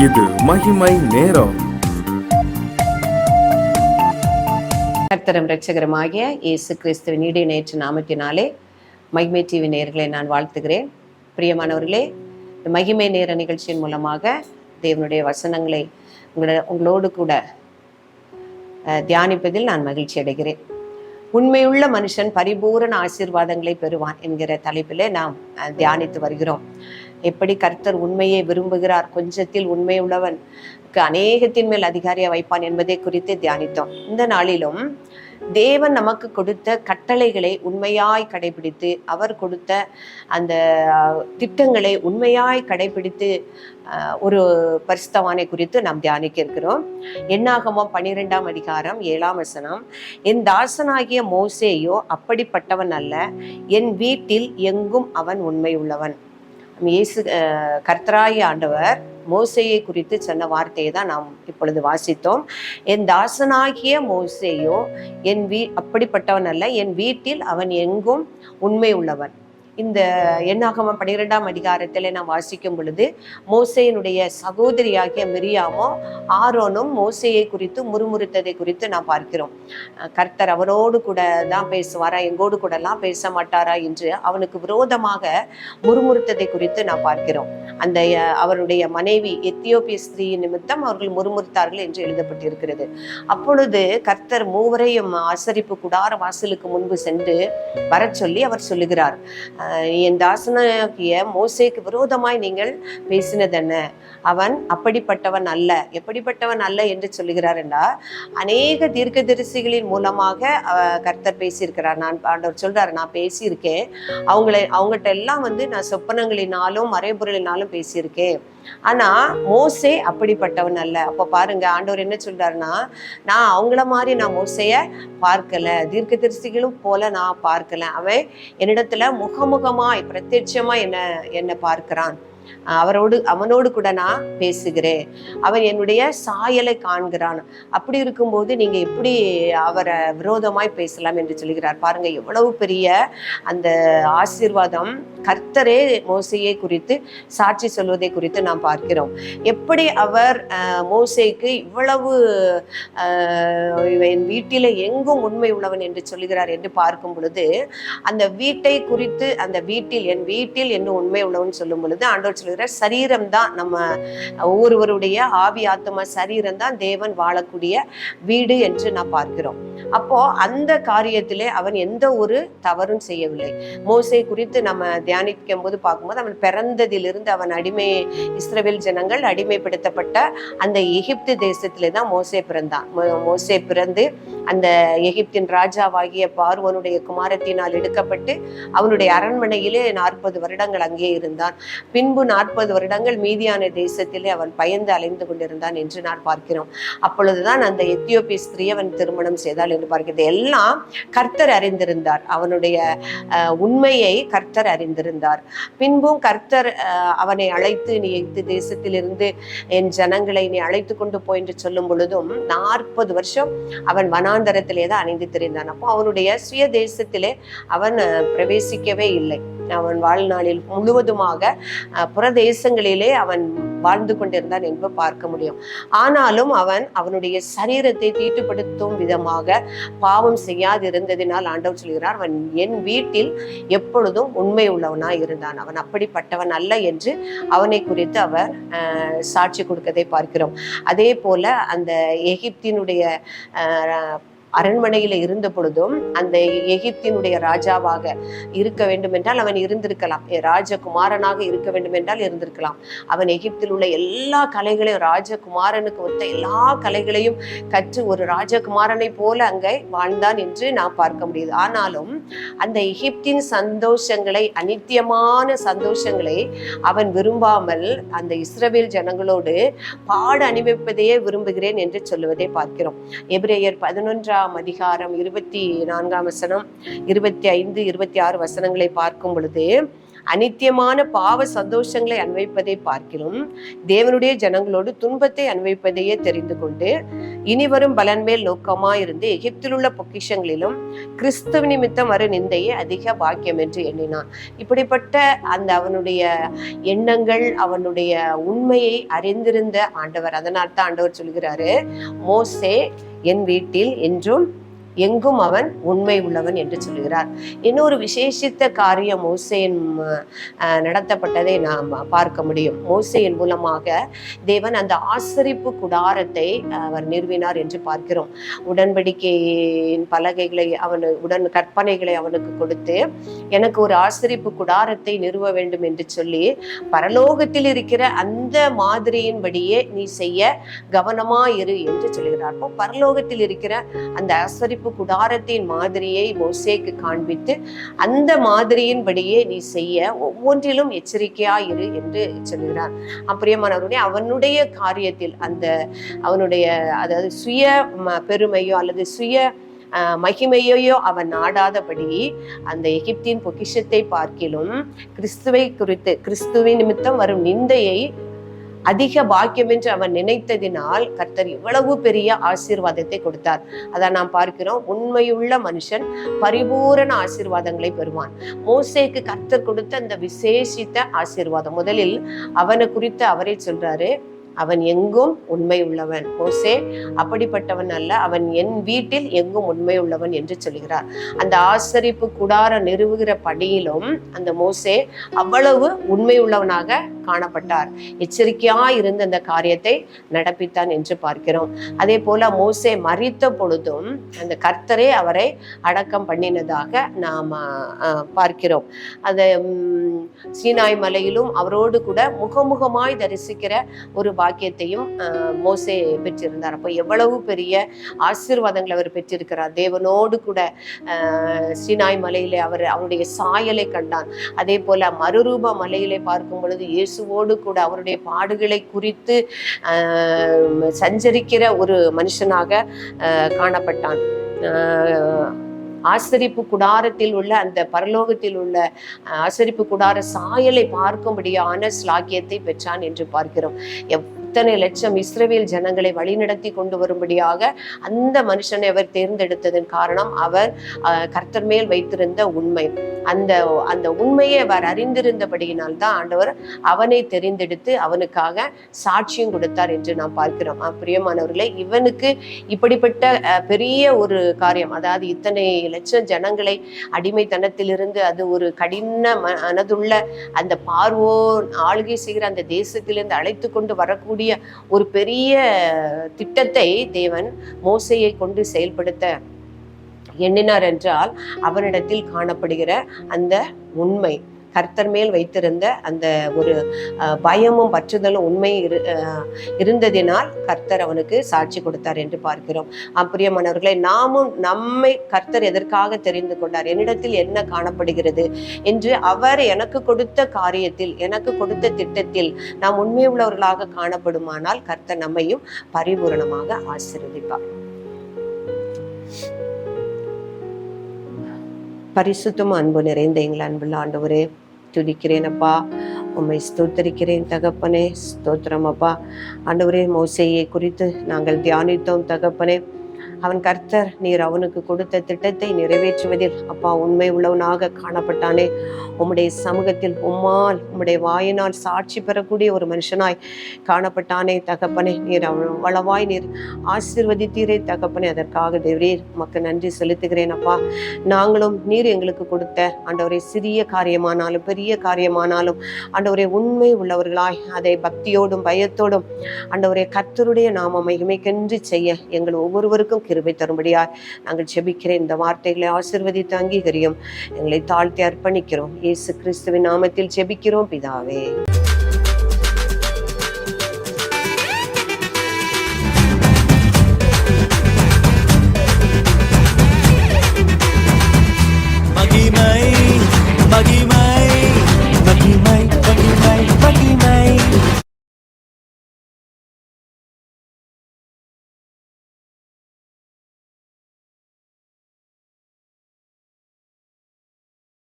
இது மகிமை நேரம். கர்த்தரும் இரட்சகருமாகிய இயேசு கிறிஸ்துவின் ஈடு நேற்று நாமத்தினாலே மகிமை டிவி நேயர்களை நான் வாழ்த்துகிறேன். பிரியமானவர்களே, இந்த மகிமை நேர நிகழ்ச்சியின் மூலமாக தேவனுடைய வசனங்களை உங்களோடு கூட தியானிப்பதில் நான் மகிழ்ச்சி அடைகிறேன். உண்மையுள்ள மனுஷன் பரிபூரண ஆசீர்வாதங்களை பெறுவான் என்கிற தலைப்பிலே நாம் தியானித்து வருகிறோம். எப்படி கர்த்தர் உண்மையை விரும்புகிறார், கொஞ்சத்தில் உண்மையுள்ளவனுக்கு அநேகத்தின் மேல் அதிகாரியை வைப்பான் என்பதை குறித்து தியானித்தோம். இந்த நாளிலும் தேவன் நமக்கு கொடுத்த கட்டளைகளை உண்மையாய் கடைபிடித்து, அவர் கொடுத்த அந்த திட்டங்களை உண்மையாய் கடைபிடித்து ஒரு பரிசுத்தவானை குறித்து நாம் தியானிக்க இருக்கிறோம். என்னாகமம் 12ஆம் அதிகாரம் 7ஆம் வசனம், என் தாசனாகிய மோசேயோ அப்படிப்பட்டவன் அல்ல, என் வீட்டில் எங்கும் அவன் உண்மை உள்ளவன். இயேசு கர்த்தராகிய ஆண்டவர் மோசேயை குறித்து சொன்ன வார்த்தையை தான் நாம் இப்பொழுது வாசித்தோம். என் தாசனாகிய மோசேயோ அப்படிப்பட்டவன் அல்ல, என் வீட்டில் அவன் எங்கும் உண்மை உள்ளவன். இந்த என்னாகமம் 12ஆம் அதிகாரத்தில் நாம் வாசிக்கும் பொழுது மோசேயினுடைய சகோதரியாகிய மிரியாமோ ஆரோனும் மோசேயை குறித்து முறுமுறுத்ததை குறித்து நாம் பார்க்கிறோம். கர்த்தர் அவரோடு கூட தான் பேசுவாரா, எங்கோடு கூட எல்லாம் பேச மாட்டாரா என்று அவனுக்கு விரோதமாக முறுமுறுத்ததை குறித்து நாம் பார்க்கிறோம். அந்த அவருடைய மனைவி எத்தியோப்பிய ஸ்திரீ நிமித்தம் அவர்கள் முறுமுறுத்தார்கள் என்று எழுதப்பட்டிருக்கிறது. அப்பொழுது கர்த்தர் மூவரையும் ஆசரிப்பு கூடார வாசலுக்கு முன்பு சென்று வர சொல்லி அவர் சொல்லுகிறார், என் தாசனாகிய மோசேக்கு விரோதமாய் நீங்கள் பேசினதென்ன? அவன் அப்படிப்பட்டவன் அல்ல. எப்படிப்பட்டவன் அல்ல என்று சொல்லுகிறார் என்றால், அநேக தீர்க்கதரிசிகளின் மூலமாக கர்த்தர் பேசியிருக்கிறார். ஆண்டவர் சொல்றாரு, நான் பேசியிருக்கேன், அவங்ககிட்ட எல்லாம் நான் சொப்பனங்களினாலும் மறைபொருளினாலும் பேசியிருக்கேன். ஆனா மோசே அப்படிப்பட்டவன் அல்ல. அப்ப பாருங்க, ஆண்டவர் என்ன சொல்றாருன்னா, நான் அவங்கள மாதிரி நான் மோசைய பார்க்கல, தீர்க்கதரிசிகளும் போல நான் பார்க்கல. அவன் என்னிடத்துல முகமுகமாய் பிரத்யட்சமா என்ன பார்க்கிறான். அவனோடு கூட நான் பேசுகிறேன், அவன் என்னுடைய சாயலை காண்கிறான். அப்படி இருக்கும்போது நீங்க எப்படி அவரை விரோதமாய் பேசலாம் என்று சொல்கிறார். பாருங்க, எவ்வளவு பெரிய அந்த ஆசீர்வாதம் கர்த்தரே மோசையை குறித்து சாட்சி சொல்வதை குறித்து நாம் பார்க்கிறோம். எப்படி அவர் மோசேக்கு இவ்வளவு என் வீட்டில எங்கும் உண்மை உள்ளவன் என்று சொல்கிறார் என்று பார்க்கும் பொழுது, அந்த வீட்டை குறித்து, அந்த என் வீட்டில் என்ன உண்மை உள்ளவன் சொல்லும் பொழுது ஆண்டவர் சொல்கிறார், சரீரம் தான் நம்ம ஒவ்வொருவருடைய ஆவி ஆத்மா சரீரம் தான் தேவன் வாழக்கூடிய வீடு என்று நாம் பார்க்கிறோம். அப்போ அந்த காரியத்திலே அவன் எந்த ஒரு தவறும் செய்யவில்லை. மோசே குறித்து நம்ம தியானிக்கும் போது பார்க்கும்போது, அவன் பிறந்ததிலிருந்து அவன் இஸ்ரவேல் ஜனங்கள் அடிமைப்படுத்தப்பட்ட அந்த எகிப்து தேசத்திலே தான் மோசே பிறந்தான். மோசே பிறந்து அந்த எகிப்தின் ராஜாவாகிய பார்வோனுடைய குமாரத்தினால் எடுக்கப்பட்டு அவனுடைய அரண்மனையிலே 40 வருடங்கள் அங்கே இருந்தான். பின்பு 40 வருடங்கள் மீதியான தேசத்திலே அவன் பயந்து அலைந்து கொண்டிருந்தான் என்று நான் பார்க்கிறோம். அப்பொழுதுதான் அந்த எத்தியோப்பிய ஸ்திரீ அவன் திருமணம் செய்தால் என்று பார்க்கிறது. எல்லாம் கர்த்தர் அறிந்திருந்தார், அவனுடைய உண்மையை கர்த்தர் அறிந்திருந்தார். பின்பும் கர்த்தர் அவனை அழைத்து, நீ எகிப்து தேசத்திலிருந்து என் ஜனங்களை நீ அழைத்து கொண்டு போய் என்று சொல்லும் பொழுதும் 40 வருஷம் அவன் வனாந்தரத்திலே தான் அணிந்து திரிந்தான். அப்போ அவனுடைய சுய தேசத்திலே அவன் பிரவேசிக்கவே இல்லை. அவன் வாழ்நாளில் முழுவதுமாக புறதேசங்களிலே அவன் வாழ்ந்து கொண்டிருந்தான் என்று பார்க்க முடியும். ஆனாலும் அவனுடைய சரீரத்தை தீட்டுப்படுத்தும் விதமாக பாவம் செய்யாதிருந்ததினால் ஆண்டவர் சொல்கிறார், அவன் என் வீட்டில் எப்பொழுதும் உண்மை உள்ளவனாய் இருந்தான், அவன் அப்படிப்பட்டவன் அல்ல என்று அவனை குறித்து அவர் சாட்சி கொடுக்கதை பார்க்கிறோம். அதே போல அந்த எகிப்தினுடைய அரண்மனையில இருந்த பொழுதும் அந்த எகிப்தினுடைய ராஜாவாக இருக்க வேண்டும் என்றால் அவன் இருந்திருக்கலாம், ராஜகுமாரனாக இருக்க வேண்டும் என்றால் இருந்திருக்கலாம். அவன் எகிப்தில் உள்ள எல்லா கலைகளையும், ராஜகுமாரனுக்கு ஒத்த எல்லா கலைகளையும் கற்று ஒரு ராஜகுமாரனை போல அங்கே வாழ்ந்தான் என்று நாம் பார்க்க முடியுது. ஆனாலும் அந்த எகிப்தின் சந்தோஷங்களை, அநித்தியமான சந்தோஷங்களை அவன் விரும்பாமல் அந்த இஸ்ரவேல் ஜனங்களோடு பாட அனுபவிப்பதையே விரும்புகிறேன் என்று சொல்லுவதை பார்க்கிறோம். எபிரேயர் 11ஆம் அதிகாரம் 24ஆம் வசனம், 25, 26 வசனங்களை பார்க்கும் பொழுது, அநித்தியமான பாவ சந்தோஷங்களை அனுபவிப்பதை பார்க்கிலும் தேவனுடைய ஜனங்களோடு துன்பத்தை அனுபவிப்பதையே தெரிந்து கொண்டு இனிவரும் பலன் மேல் நோக்கமாயிருந்து எகிப்தில் உள்ள பொக்கிஷங்களிலும் கிறிஸ்துவ நிமித்தம் வரும் நிந்தையே அதிக பாக்கியம் என்று எண்ணினான். இப்படிப்பட்ட அந்த அவனுடைய எண்ணங்கள், அவனுடைய உண்மையை அறிந்திருந்த ஆண்டவர். அதனால் தான் ஆண்டவர் சொல்கிறாரு, மோசே என் வீட்டில் என்றும் எங்கும் அவன் உண்மை உள்ளவன் என்று சொல்கிறார். இன்னொரு விசேஷித்த காரியம் மோசேயின் நடத்தப்பட்டதை நாம் பார்க்க முடியும். மோசேயின் மூலமாக தேவன் அந்த ஆசரிப்பு கூடாரத்தை அவர் நிறுவினார் என்று பார்க்கிறோம். உடன்படிக்கையின் பலகைகளை கற்பனைகளை அவனுக்கு கொடுத்து எனக்கு ஒரு ஆசரிப்பு கூடாரத்தை நிறுவ வேண்டும் என்று சொல்லி பரலோகத்தில் இருக்கிற அந்த மாதிரியின்படியே நீ செய்ய கவனமாயிரு என்று சொல்கிறார். பரலோகத்தில் இருக்கிற அந்த ஆசரிப்பு கூடாரத்தின் மாதிரியை மோசேக்கு காண்பித்து அந்த மாதிரியின்படியே நீ செய்ய ஒவ்வொன்றிலும் எச்சரிக்கையாயிரு என்று சொல்கிறார். பிரியமானவர்களே, அவனுடைய காரியத்தில் அவனுடைய அதாவது சுய பெருமையோ அல்லது சுய மகிமையோ அவன் நாடாதபடி அந்த எகிப்தின் பொக்கிஷத்தை பார்க்கிலும் கிறிஸ்துவின் நிமித்தம் வரும் நிந்தையை அதிக பாக்கியம் என்று அவன் நினைத்ததினால் கர்த்தர் இவ்வளவு பெரிய ஆசீர்வாதத்தை கொடுத்தார். அதான் நாம் பார்க்கிறோம், உண்மையுள்ள மனுஷன் பரிபூரண ஆசீர்வாதங்களை பெறுவான். மோசேக்கு கர்த்தர் கொடுத்த அந்த விசேஷித்த ஆசீர்வாதம், முதலில் அவனை குறித்து அவரே சொல்றாரு, அவன் எங்கும் உண்மை உள்ளவன். மோசே அப்படிப்பட்டவன் அல்ல, அவன் என் வீட்டில் எங்கும் உண்மை உள்ளவன் என்று சொல்கிறார். அந்த ஆசரிப்பு கூடார நிறுவுகிற பணியிலும் அந்த மோசே அவ்வளவு உண்மை உள்ளவனாக காணப்பட்டார். எச்சரிக்கையா இருந்த அந்த காரியத்தை நடப்பித்தான் என்று பார்க்கிறோம். அதே போல மோசே மரித்த பொழுதும் அந்த கர்த்தரே அவரை அடக்கம் பண்ணினதாக நாம் பார்க்கிறோம். அந்த சீனாய் மலையிலும் அவரோடு கூட முகமுகமாய் தரிசிக்கிற ஒரு பாக்கியத்தையும் மோசே பெற்றிருந்தார். அப்போ எவ்வளவு பெரிய ஆசீர்வாதங்களை அவர் பெற்றிருக்கிறார். தேவனோடு கூட சீனாய் மலையிலே அவருடைய சாயலை கண்டான். அதே போல மறுரூப மலையிலே பார்க்கும் பொழுது இயேசுவோடு கூட அவருடைய பாடுகளை குறித்து சஞ்சரிக்கிற ஒரு மனுஷனாக காணப்பட்டான். ஆசரிப்பு குடாரத்தில் உள்ள அந்த பரலோகத்தில் உள்ள ஆசரிப்பு குடார சாயலை பார்க்கும்படியான ஸ்லாக்கியத்தை பெற்றான் என்று பார்க்கிறோம். எத்தனை லட்சம் இஸ்ரவேல் ஜனங்களை வழிநடத்தி கொண்டு வரும்படியாக அந்த மனுஷனை அவர் தேர்ந்தெடுத்ததன் காரணம் அவர் கர்த்தர் மேல் வைத்திருந்த உண்மை. அந்த உண்மையை அவர் அறிந்திருந்தபடியினால் தான் ஆண்டவர் அவனை தெரிந்தெடுத்து அவனுக்காக சாட்சியம் கொடுத்தார் என்று நாம் பார்க்கிறோம். பிரியமானவர்களே, இவனுக்கு இப்படிப்பட்ட பெரிய ஒரு காரியம், அதாவது இத்தனை லட்சம் ஜனங்களை அடிமைத்தனத்திலிருந்து அது ஒரு கடின மனதுள்ள அந்த பார்வோன் ஆளுகை செய்கிற அந்த தேசத்திலிருந்து அழைத்து கொண்டு வரக்கூடிய ஒரு பெரிய திட்டத்தை தேவன் மோசேயை கொண்டு செயல்படுத்த எண்ணினார் என்றால் அவனிடத்தில் காணப்படுகிற அந்த உண்மை, கர்த்தர் மேல் வைத்திருந்த அந்த ஒரு பயமும் பற்றுதலும் உண்மை இருந்ததினால் கர்த்தர் அவனுக்கு சாட்சி கொடுத்தார் என்று பார்க்கிறோம். பிரியமானவர்களே, நாமும் நம்மை கர்த்தர் எதற்காக தெரிந்து கொண்டார், என்னிடத்தில் என்ன காணப்படுகிறது என்று அவர் எனக்கு கொடுத்த காரியத்தில், எனக்கு கொடுத்த திட்டத்தில் நாம் உண்மை உள்ளவர்களாக காணப்படுமானால் கர்த்தர் நம்மையும் பரிபூரணமாக ஆசீர்வதிப்பார். பரிசுத்தம் அன்பு நிறைந்த எங்கள் அன்புள்ள ஆண்டவரே, துதிக்கிறேன் அப்பா, உம்மை ஸ்தோத்தரிக்கிறேன் தகப்பனே, ஸ்தோத்திரம் அப்பா. ஆண்டவரே, மோசேயை குறித்து நாங்கள் தியானித்தோம் தகப்பனே. அவன் கர்த்தர் நீர் அவனுக்கு கொடுத்த திட்டத்தை நிறைவேற்றுவதில் அப்பா உண்மை உள்ளவனாக காணப்பட்டானே. உம்முடைய சமூகத்தில் உம்மால் உம்முடைய வாயினால் சாட்சி பெறக்கூடிய ஒரு மனுஷனாய் காணப்பட்டானே தகப்பனே. நீர் வளவாய் நீர் ஆசீர்வதித்தீரே தகப்பனே. அதற்காக தேவரே உமக்கு நன்றி செலுத்துகிறேன் அப்பா. நாங்களும் நீர் எங்களுக்கு கொடுத்த ஆண்டவரே சிறிய காரியமானாலும் பெரிய காரியமானாலும் ஆண்டவரே உண்மை உள்ளவர்களாய் அதை பக்தியோடும் பயத்தோடும் ஆண்டவரே கர்த்தருடைய நாம மகிமைக்கென்று செய்ய எங்கள் ஒவ்வொருவருக்கும் கிருபை தரும்படியாய் நாங்கள் ஜெபிக்கிறேன். இந்த வார்த்தைகளை ஆசீர்வதித்து அங்கீகரியும். எங்களை தாழ்த்தி அர்ப்பணிக்கிறோம். இயேசு கிறிஸ்துவின் நாமத்தில் ஜெபிக்கிறோம் பிதாவே. மகிமை மகிமை மகிமை மகிமை மகிமை